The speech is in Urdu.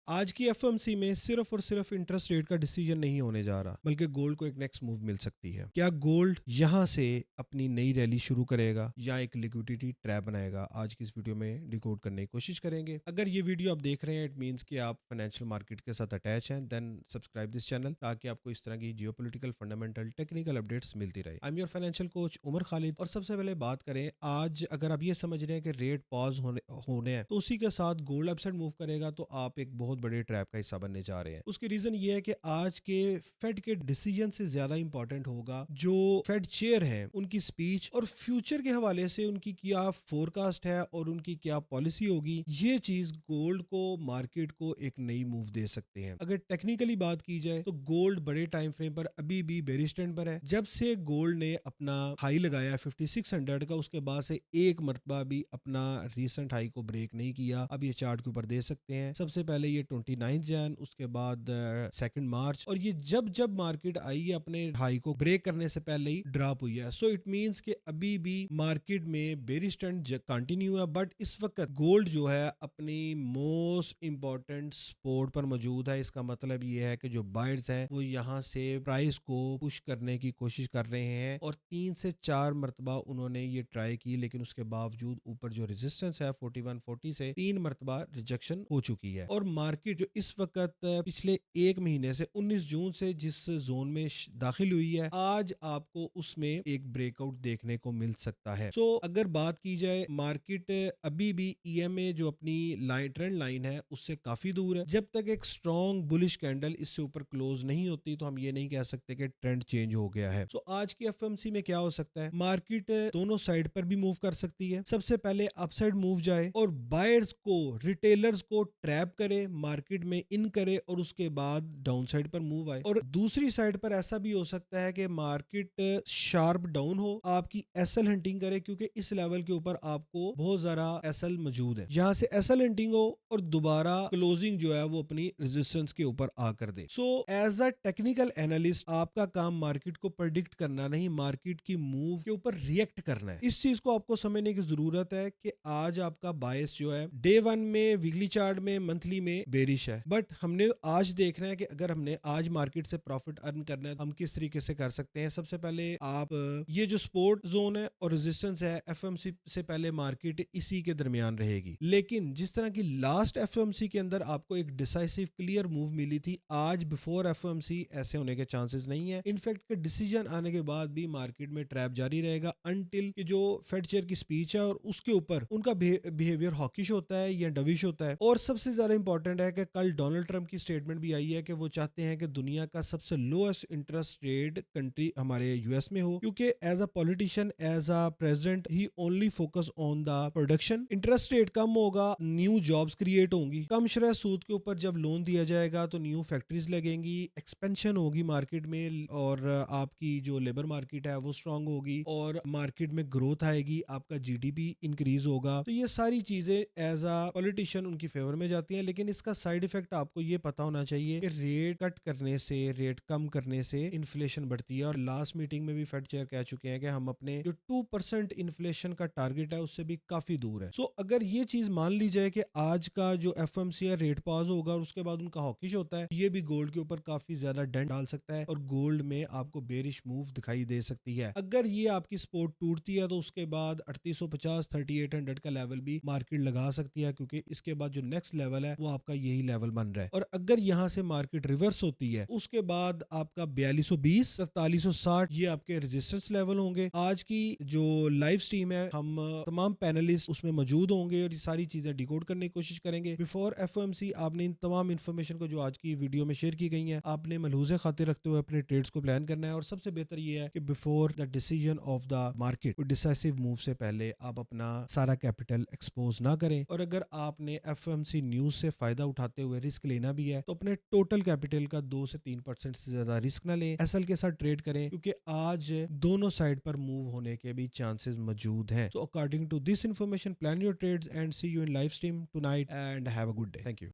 آج کی FOMC میں صرف اور صرف انٹرسٹ ریٹ کا ڈیسیجن نہیں ہونے جا رہا بلکہ گولڈ کو ایک نیکسٹ موو مل سکتی ہے. کیا گولڈ یہاں سے اپنی نئی ریلی شروع کرے گا یا ایک لیکوڈیٹی ٹریپ بنائے گا؟ آج کی اس ویڈیو میں ڈیکوڈ کرنے کی کوشش کریں گے. اگر یہ ویڈیو آپ دیکھ رہے ہیں اٹ مینس کہ آپ فائنینشیل مارکیٹ کے ساتھ اٹیچ ہیں، دین سبسکرائب دس چینل تاکہ آپ کو اس طرح کی geopolitical fundamental technical updates ملتی رہے. I am your financial coach Umar Khalid. اور سب سے پہلے بات کریں، آج اگر آپ یہ سمجھ رہے ہیں کہ ریٹ پاز ہونے ہیں تو اسی کے ساتھ گولڈ اپ سائڈ موو کرے گا تو آپ ایک بہت بڑے ٹریپ کا حصہ بننے جا رہے ہیں. اس کی ریزن یہ ہے کہ آج کے فیڈ کے ڈیسیجن سے زیادہ امپورٹنٹ ہوگا جو فیڈ چیئر ہیں ان کی سپیچ، اور فیوچر کے حوالے سے ان کی کیا فورکاسٹ ہے اور ان کی کیا پالیسی ہوگی. یہ چیز گولڈ کو، مارکیٹ کو ایک نئی موو دے سکتے ہیں. اگر ٹیکنیکلی بات کی جائے تو گولڈ بڑے ٹائم فریم پر ابھی بھی بیئرش ٹرینڈ پر ہے. جب سے گولڈ نے اپنا ہائی لگایا 5600 کا، اس کے بعد سے ایک مرتبہ بھی اپنا ریسنٹ ہائی کو بریک نہیں کیا. اب یہ چارٹ کے اوپر دے سکتے ہیں. سب سے پہلے یہ 29 جن، اس کے بعد 2 مارچ، اور یہ جب مارکیٹ آئی ہے اپنے ہائی کو بریک کرنے سے پہلے ہی ڈراپ ہوئی ہے. سو اٹ مینس کہ ابھی بھی مارکیٹ میں بیئرش ٹرینڈ کنٹینیو ہے. بٹ اس وقت گولڈ جو ہے اپنی موسٹ امپورٹنٹ سپورٹ پر موجود ہے. اس کا مطلب یہ ہے کہ جو بائرز ہیں وہ یہاں سے پرائس کو پش کرنے کی کوشش کر رہے ہیں، اور 3 سے 4 مرتبہ انہوں نے یہ ٹرائی کی، لیکن اس کے باوجود اوپر جو ریزسٹنس ہے 4140 سے 3 مرتبہ ریجیکشن ہو چکی ہے. اور مارکیٹ جو اس وقت پچھلے ایک مہینے سے 19 جون سے جس زون میں داخل ہوئی ہے، آج آپ کو اس میں ایک بریک آؤٹ دیکھنے کو مل سکتا ہے. سو اگر بات کی جائے، مارکیٹ ابھی بھی EMA جو اپنی ٹرینڈ لائن ہے اس سے کافی دور ہے. جب تک ایک اسٹرانگ بلش کینڈل اس سے اوپر کلوز نہیں ہوتی تو ہم یہ نہیں کہہ سکتے کہ ٹرینڈ چینج ہو گیا ہے. سو آج کی FOMC میں کیا ہو سکتا ہے؟ مارکیٹ دونوں سائڈ پر بھی موو کر سکتی ہے. سب سے پہلے اپ سائڈ موو جائے اور بائرز کو، ریٹیلرز کو ٹریپ کرے، مارکیٹ میں ان کرے، اور اس کے بعد ڈاؤن سائڈ پر موو آئے. اور دوسری سائڈ پر ایسا بھی ہو سکتا ہے کہ مارکیٹ شارپ ڈاؤن ہو، آپ کی SL ہنٹنگ کرے، کیونکہ اس لیول کے اوپر آپ کو بہت زیادہ SL موجود ہے. یہاں سے SL ہنٹنگ ہو اور دوبارہ کلوزنگ جو ہے وہ اپنی ریزسٹنس کے اوپر آ کر دے. So as a technical analyst آپ کا کام مارکیٹ کو پریڈکٹ کرنا نہیں، مارکیٹ کی موو کے اوپر ریئیکٹ کرنا ہے. اس چیز کو آپ کو سمجھنے کی ضرورت ہے کہ آج آپ کا بائس جو ہے ڈے 1 میں، ویکلی چارٹ میں، منتھلی میں بیرش ہے. بٹ ہم نے آج دیکھنا ہے کہ اگر ہم نے آج مارکیٹ سے پروفٹ ارن کرنا ہے ہم کس طریقے سے کر سکتے ہیں. سب سے پہلے آپ یہ جو سپورٹ زون ہے اور ریزسٹنس ہے FOMC سے پہلے مارکیٹ اسی کے درمیان رہے گی. لیکن جس طرح کی لاسٹ FOMC کے اندر آپ کو ایک ڈیسائسو کلیئر موو ملی تھی، آج بیفور FOMC ایسے ہونے کے چانسز نہیں ہے. انفیکٹ کہ ڈیسیجن آنے کے بعد بھی مارکیٹ میں ٹریپ جاری رہے گا انٹل کہ جو فیڈ چیئر کی سپیچ ہے اور اس کے اوپر ان کا بیہیویئر ہاکش ہوتا ہے یا ڈویش ہوتا ہے. اور سب سے زیادہ امپورٹنٹ ہے کہ کل ڈونلڈ ٹرمپ کی سٹیٹمنٹ بھی آئی ہے کہ وہ چاہتے ہیں کہ دنیا کا سب سے لوئسٹ انٹرسٹ ریٹ کنٹری ہمارے US میں ہو، کیونکہ as a politician, as a president, he only focus on the production. Interest rate کم ہوگا، نیو جابز کریٹ ہوں گی. کم شرح سود کے اوپر جب لون دیا جائے گا تو نیو فیکٹریز لگیں گی، ایکسپینشن ہوگی مارکیٹ میں، اور آپ کی جو لیبر مارکیٹ ہے وہ اسٹرانگ ہوگی، اور مارکیٹ میں گروتھ آئے گی، آپ کا GDP انکریز ہوگا. تو یہ ساری چیزیں ایز اے پولیٹیشین ان کی فیور میں جاتی ہیں. لیکن اس کا سائیڈ افیکٹ آپ کو یہ پتا ہونا چاہیے کہ ریٹ کٹ کرنے سے، ریٹ کم کرنے سے انفلیشن بڑھتی ہے. اور لاسٹ میٹنگ میں بھی فیڈ چیئر کہہ چکے ہیں کہ ہم اپنے جو 2% انفلیشن کا ٹارگٹ ہے اس سے بھی کافی دور ہے. سو اگر یہ چیز مان لی جائے کہ آج کا جو FOMC ہے ریٹ پاز ہوگا اور اس کے بعد ان کا ہاکش ہوتا ہے، یہ بھی گولڈ کے اوپر کافی زیادہ ڈنٹ ڈال سکتا ہے اور گولڈ میں آپ کو بیئرش موو دکھائی دے سکتی ہے. اگر یہ آپ کی سپورٹ ٹوٹتی ہے تو اس کے بعد 3850 3800 کا لیول بھی مارکیٹ لگا سکتی ہے، کیونکہ اس کے بعد جو نیکسٹ لیول ہے وہ آپ کا یہی لیول بن رہا ہے. اور اگر یہاں سے مارکیٹ ریورس ہوتی ہے اس کے بعد آپ کا 4220 4360 یہ آپ کے ریزسٹنس لیول ہوں گے. آج کی جو لائیو سٹریم ہے ہم تمام پینلسٹ اس میں موجود ہوں گے اور یہ ساری چیزیں ڈیکوڈ کرنے کی کوشش کریں گے. بیفور FOMC آپ نے ان تمام انفارمیشن کو جو آج کی ویڈیو میں شیئر کی گئی ہیں آپ نے ملحوظ خاطر رکھتے ہوئے اپنے ٹریڈز کو پلان کرنا ہے. اور سب سے بہتر یہ ہے کہ before the decision of the market, ڈیسائسو move سے پہلے آپ اپنا سارا کیپٹل ایکسپوز نہ کریں. اور اگر آپ نے FOMC نیوز سے فائدہ اٹھاتے ہوئے رسک لینا بھی ہے تو اپنے ٹوٹل کیپٹل کا 2 سے 3% سے زیادہ رسک نہ لیں. SL کے ساتھ ٹریڈ کریں کیونکہ آج دونوں سائڈ پر موو ہونے کے بھی چانسز موجود ہیں. So according to this information, plan your trades and see you in live stream tonight and have a good day. Thank you.